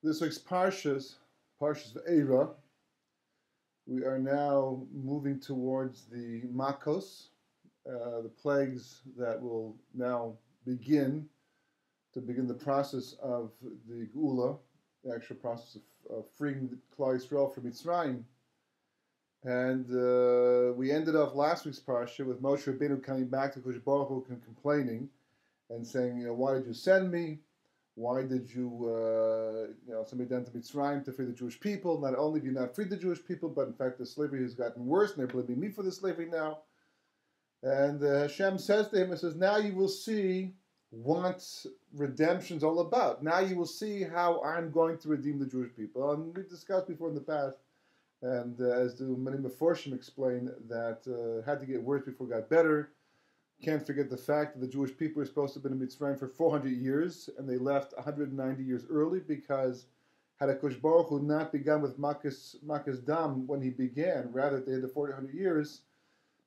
This week's Parshas VaAira. We are now moving towards the Makos, the plagues that will now begin the process of the Geula, the actual process of freeing Klal Yisrael from Mitzrayim. And we ended off last week's Parsha with Moshe Rabbeinu coming back to Kodesh Baruch Hu and complaining and saying, why did you send me? Why did you, send me down to Mitzrayim to free the Jewish people? Not only have you not freed the Jewish people, but in fact the slavery has gotten worse, and they're blaming me for the slavery now. And Hashem says to him, now you will see what redemption's all about. Now you will see how I'm going to redeem the Jewish people. And we've discussed before in the past, and as the many Meforshim explain, that had to get worse before it got better. Can't forget the fact that the Jewish people were supposed to have been in Mitzrayim for 400 years, and they left 190 years early because had HaKadosh Baruch Hu not begun with Makas Dam when he began, rather they had the 400 years,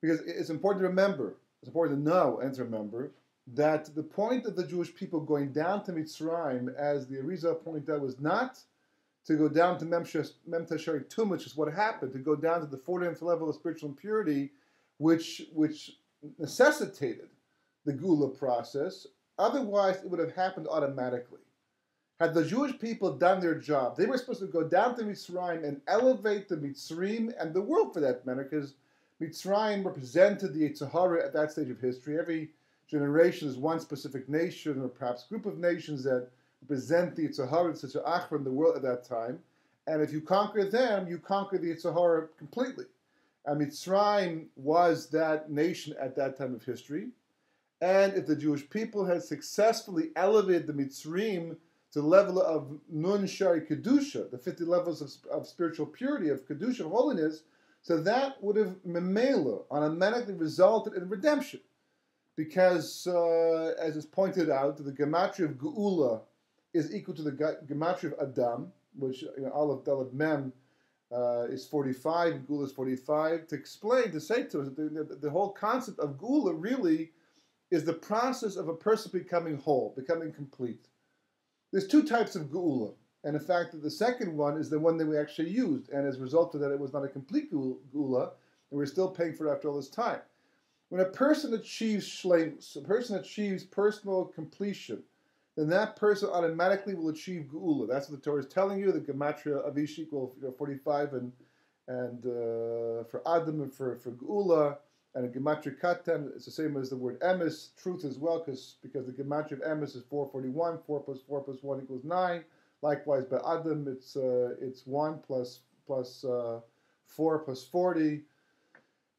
because it's important to remember, it's important to know and to remember, that the point of the Jewish people going down to Mitzrayim, as the Arizal pointed out, was not to go down to Mem Tashari Tum, which is what happened, to go down to the 40th level of spiritual impurity, which necessitated the Geula process. Otherwise, it would have happened automatically. Had the Jewish people done their job, they were supposed to go down to Mitzrayim and elevate the Mitzrayim and the world for that matter, because Mitzrayim represented the Sahara at that stage of history. Every generation is one specific nation or perhaps group of nations that represent the Sahara, the Achra in the world at that time. And if you conquer them, you conquer the Sahara completely. And Mitzrayim was that nation at that time of history. And if the Jewish people had successfully elevated the Mitzrayim to the level of Nun Shari Kedusha, the 50 levels of spiritual purity, of Kedusha, of holiness, so that would have memela automatically resulted in redemption. Because, as is pointed out, the gematria of Geula is equal to the gematria of Adam, which Aleph Dalet Mem is 45, Geula is 45, to say to us that the whole concept of Geula really is the process of a person becoming whole, becoming complete. There's two types of Geula, and in fact the second one is the one that we actually used, and as a result of that it was not a complete Geula, and we're still paying for it after all this time. When a person achieves shleimus, a person achieves personal completion, then that person automatically will achieve Geula. That's what the Torah is telling you. The gematria of Ish equal 45, and for Adam and for Geula, and a gematria Katan, it's the same as the word emes, truth as well, because the gematria of emes is 441. 4 plus 4 plus 1 equals 9. Likewise, by Adam, it's 1 plus 4 plus 40.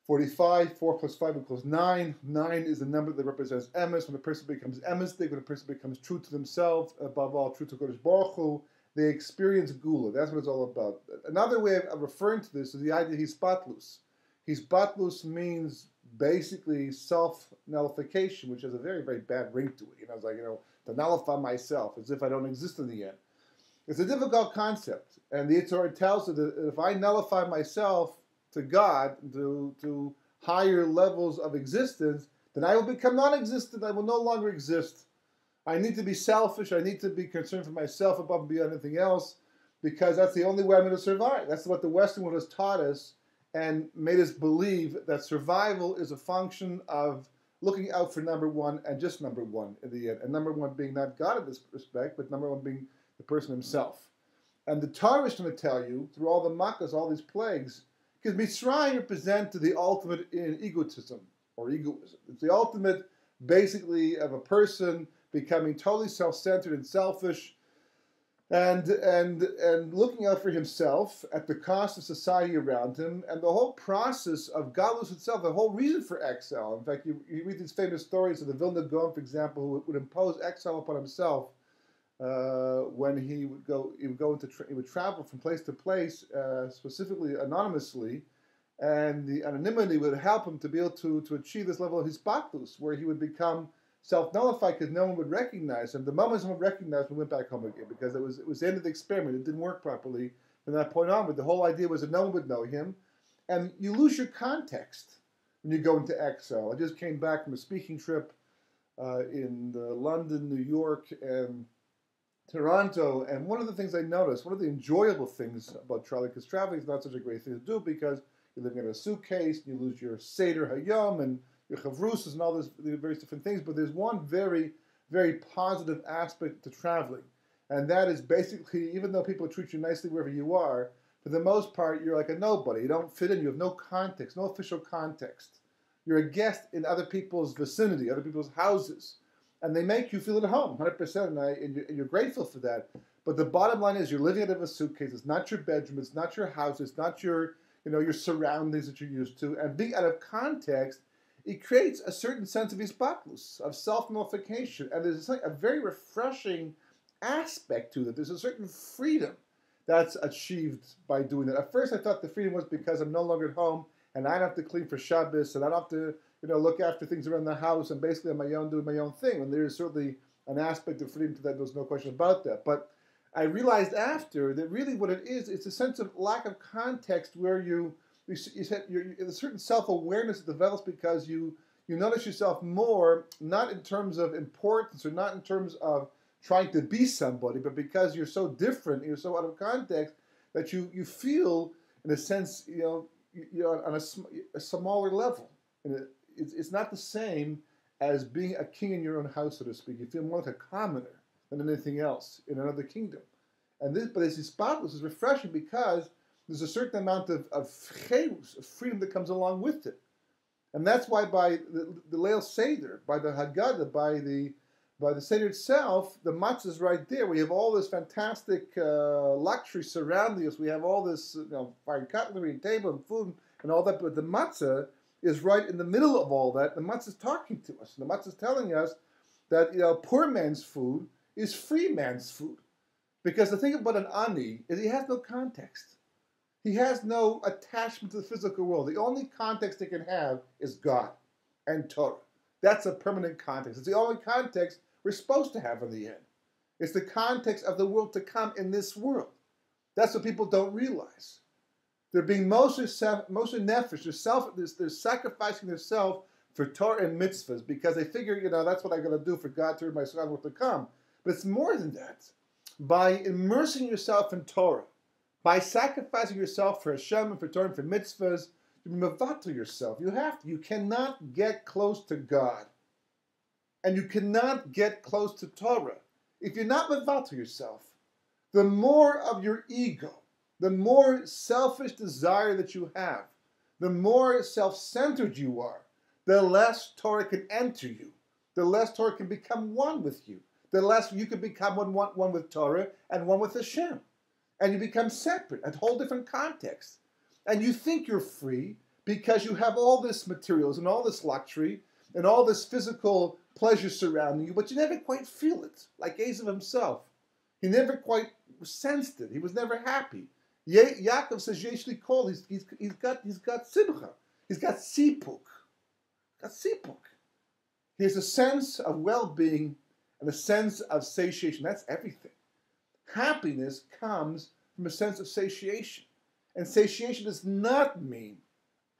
45, 4 plus 5 equals 9. 9 is the number that represents emes. When a person becomes emestic, when a person becomes true to themselves, above all, true to Kodesh Baruch Hu, they experience Geula. That's what it's all about. Another way of referring to this is the idea of hisbatlus. Hisbatlus means basically self-nullification, which has a very, very bad ring to it. It's like, to nullify myself, as if I don't exist in the end. It's a difficult concept. And the Torah tells us that if I nullify myself to God, to higher levels of existence, then I will become non-existent. I will no longer exist. I need to be selfish. I need to be concerned for myself above and beyond anything else, because that's the only way I'm going to survive. That's what the Western world has taught us and made us believe, that survival is a function of looking out for number one and just number one in the end. And number one being not God in this respect, but number one being the person himself. And the Torah is going to tell you, through all the makkahs, all these plagues, because Mitzrayim represents the ultimate in egotism, or egoism. It's the ultimate, basically, of a person becoming totally self-centered and selfish, and looking out for himself at the cost of society around him, and the whole process of Galus itself, the whole reason for exile. In fact, you read these famous stories of the Vilna Gaon, for example, who would impose exile upon himself when he would travel from place to place, specifically anonymously, and the anonymity would help him to be able to achieve this level of hisbatlus, where he would become self-nullified because no one would recognize him. The moment someone recognized him, he went back home again, because it was the end of the experiment. It didn't work properly from that point on. But the whole idea was that no one would know him, and you lose your context when you go into exile. I just came back from a speaking trip in London, New York, and Toronto, and one of the things I noticed, one of the enjoyable things about traveling, because traveling is not such a great thing to do because you're living in a suitcase, you lose your Seder Hayom and your Chavrusas and all those various different things, but there's one very, very positive aspect to traveling, and that is basically, even though people treat you nicely wherever you are, for the most part, you're like a nobody. You don't fit in. You have no context, no official context. You're a guest in other people's vicinity, other people's houses. And they make you feel at home, 100%, and you're grateful for that. But the bottom line is you're living out of a suitcase. It's not your bedroom. It's not your house. It's not your surroundings that you're used to. And being out of context, it creates a certain sense of hisbatlus, of self-nullification. And there's a very refreshing aspect to that. There's a certain freedom that's achieved by doing that. At first, I thought the freedom was because I'm no longer at home, and I don't have to clean for Shabbos, and I don't have to look after things around the house, and basically on my own doing my own thing. And there's certainly an asaspect of freedom to that. There's no question about that. But I realized after that really what it is, it's a sense of lack of context where you said a certain self-awareness that develops because you notice yourself more, not in terms of importance or not in terms of trying to be somebody, but because you're so different, you're so out of context that you feel, in a sense, you're on a smaller level. And it's not the same as being a king in your own house, so to speak. You feel more like a commoner than anything else in another kingdom. But this hisbatlus is refreshing because there's a certain amount of freedom that comes along with it. And that's why by the Leil Seder, by the Haggadah, by the Seder itself, the matzah is right there. We have all this fantastic luxury surrounding us. We have all this fine cutlery and table and food and all that. But the matzah is right in the middle of all that. The matzah is talking to us. The matzah is telling us that poor man's food is free man's food. Because the thing about an ani is he has no context. He has no attachment to the physical world. The only context he can have is God and Torah. That's a permanent context. It's the only context we're supposed to have in the end. It's the context of the world to come in this world. That's what people don't realize. They're being mostly nefesh. They're sacrificing themselves for Torah and mitzvahs because they figure, that's what I'm going to do for God to my son world to come. But it's more than that. By immersing yourself in Torah, by sacrificing yourself for Hashem and for Torah and for mitzvahs, you mevatel yourself. You have to. You cannot get close to God. And you cannot get close to Torah if you're not mevatel yourself. The more of your ego, the more selfish desire that you have, the more self-centered you are, the less Torah can enter you, the less Torah can become one with you, the less you can become one with Torah and one with Hashem. And you become separate, a whole different context. And you think you're free because you have all this materials and all this luxury and all this physical pleasure surrounding you, but you never quite feel it, like Esav himself. He never quite sensed it. He was never happy. Yaakov says, Yeshli Kol, he's got simcha. He's got sipuk. He has a sense of well-being and a sense of satiation. That's everything. Happiness comes from a sense of satiation. And satiation does not mean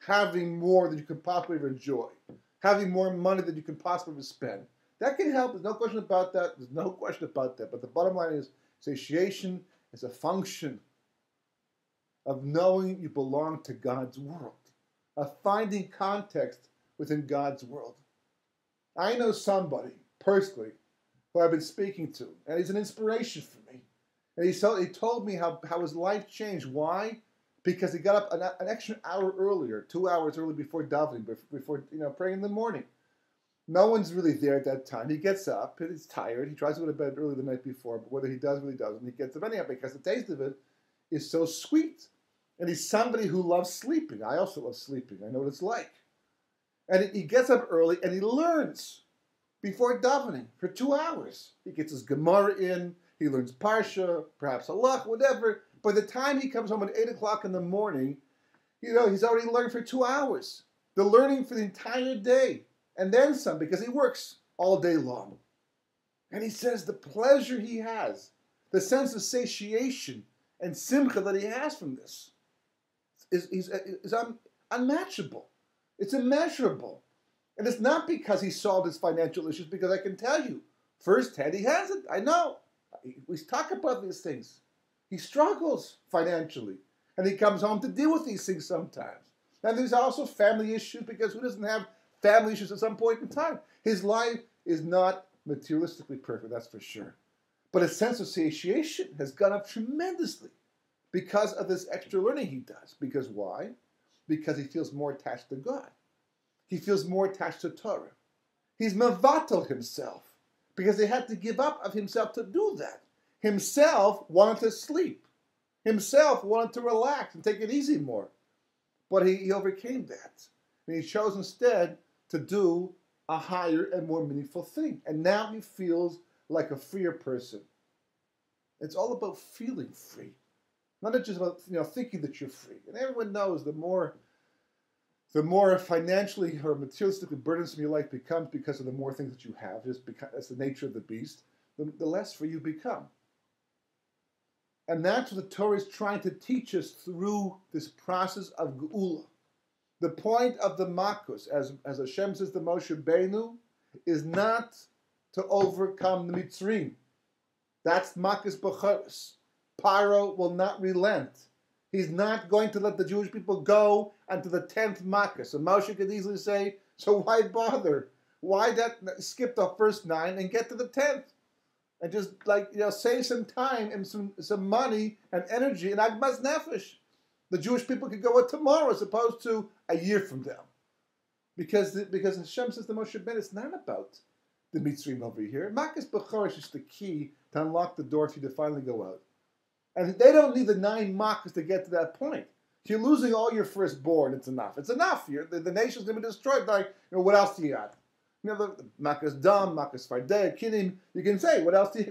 having more than you can possibly enjoy, having more money than you can possibly spend. That can help. There's no question about that. But the bottom line is satiation is a function of knowing you belong to God's world, of finding context within God's world. I know somebody, personally, who I've been speaking to, and he's an inspiration for me. And he told me how his life changed. Why? Because he got up an extra hour earlier, 2 hours early before davening, before praying in the morning. No one's really there at that time. He gets up, and he's tired. He tries to go to bed early the night before, but whether he does or he doesn't, he gets up anyhow because the taste of it is so sweet. And he's somebody who loves sleeping. I also love sleeping. I know what it's like. And he gets up early and he learns before davening for 2 hours. He gets his Gemara in. He learns parshah, perhaps halach, whatever. By the time he comes home at 8 o'clock in the morning, he's already learned for 2 hours. The learning for the entire day. And then some, because he works all day long. And he says the pleasure he has, the sense of satiation and simcha that he has from this is unmatchable. It's immeasurable. And it's not because he solved his financial issues, because I can tell you, firsthand, he hasn't. I know. We talk about these things. He struggles financially, and he comes home to deal with these things sometimes. And there's also family issues, because who doesn't have family issues at some point in time? His life is not materialistically perfect, that's for sure. But his sense of satiation has gone up tremendously because of this extra learning he does. Because why? Because he feels more attached to God. He feels more attached to Torah. He's mevatel himself, because he had to give up of himself to do that. Himself wanted to sleep. Himself wanted to relax and take it easy more. But he overcame that. And he chose instead to do a higher and more meaningful thing. And now he feels like a freer person. It's all about feeling free. Not just about thinking that you're free. And everyone knows the more financially or materialistically burdensome your life becomes because of the more things that you have, just because that's the nature of the beast, the less free you become. And that's what the Torah is trying to teach us through this process of Geula. The point of the Makos, as Hashem says to Moshe Benu, is not to overcome the Mitzrim. That's Makos B'choros. Paro will not relent. He's not going to let the Jewish people go until the 10th Makos. So Moshe could easily say, so why bother? Why skip the first 9 and get to the 10th? And just save some time and some money and energy and agmas nefesh. The Jewish people could go tomorrow as opposed to a year from now. Because Hashem says to Moshe Ben, it's not about the Mitzrim over here. Makos B'choros is just the key to unlock the door for you to finally go out. And they don't need the 9 Makos to get to that point. If you're losing all your firstborn, it's enough. It's enough. The nation's going to be destroyed. What else do you got? The Makos Dam, Makos Fardei, Kinim. You can say, what else do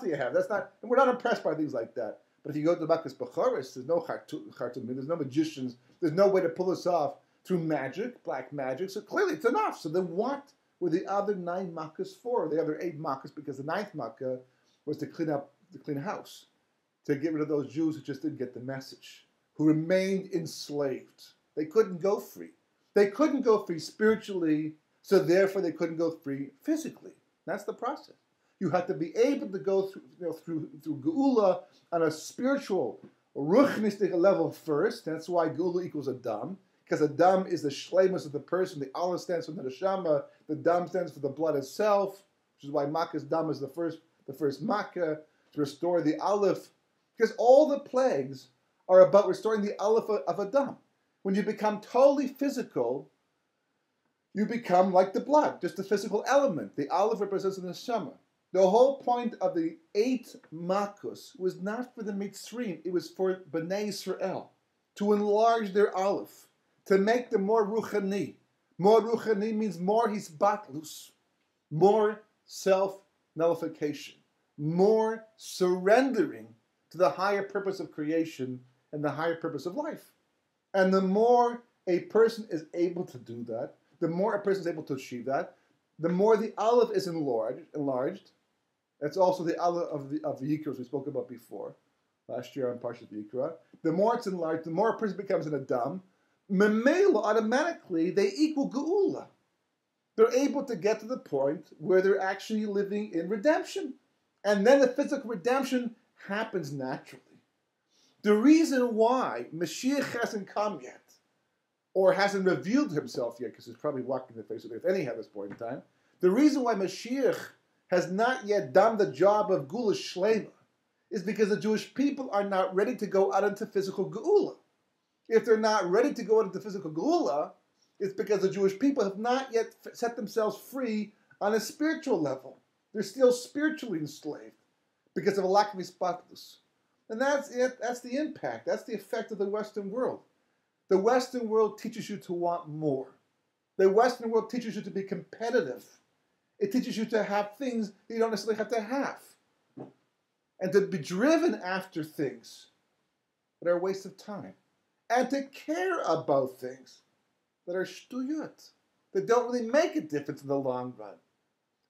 you have? That's not. And we're not impressed by things like that. But if you go to Makos B'choros, there's no Khartoum, there's no magicians, there's no way to pull this off through magic, black magic. So clearly it's enough. So then what were the other 9 Makos for? The other 8 Makos, because the 9th Makkah was to clean house, to get rid of those Jews who just didn't get the message, who remained enslaved. They couldn't go free. They couldn't go free spiritually, so therefore they couldn't go free physically. That's the process. You have to be able to go through Geula on a spiritual, ruchnistic level first. That's why Geula equals Adam, because Adam is the shleimus of the person. The Aleph stands for the neshama. The Dam stands for the blood itself, which is why Makos Dam is the first Makkah, to restore the Aleph. Because all the plagues are about restoring the Aleph of Adam. When you become totally physical, you become like the blood, just a physical element. The Aleph represents the neshama. The whole point of the 8 Makos was not for the Mitzrim, it was for Bnei Yisrael, to enlarge their Aleph, to make them more ruchani. More ruchani means more hisbatlus, more self-nullification, more surrendering to the higher purpose of creation and the higher purpose of life. And the more a person is able to do that, the more a person is able to achieve that, the more the Aleph is enlarged. That's also the Aleph of the Yikra, we spoke about before, last year on Parashat VaAira. The more it's enlarged, the more a person becomes an Adam. Memela, automatically, they equal Geula. They're able to get to the point where they're actually living in redemption. And then the physical redemption happens naturally. The reason why Mashiach hasn't come yet, or hasn't revealed himself yet, because he's probably walking the face of the earth anyhow at this point in time, the reason why Mashiach has not yet done the job of Geula Shlema is because the Jewish people are not ready to go out into physical Geula. If they're not ready to go out into physical Geula, it's because the Jewish people have not yet set themselves free on a spiritual level. They're still spiritually enslaved because of a lack of hisbatlus. And that's it. That's the impact. That's the effect of the Western world. The Western world teaches you to want more. The Western world teaches you to be competitive. It teaches you to have things that you don't necessarily have to have. And to be driven after things that are a waste of time. And to care about things that are shtuyot, that don't really make a difference in the long run.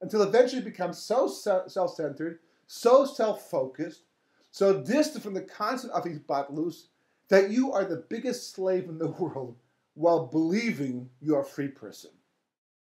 Until eventually it becomes so self-centered, so self-focused, so distant from the concept of hisbatlus, that you are the biggest slave in the world while believing you are a free person.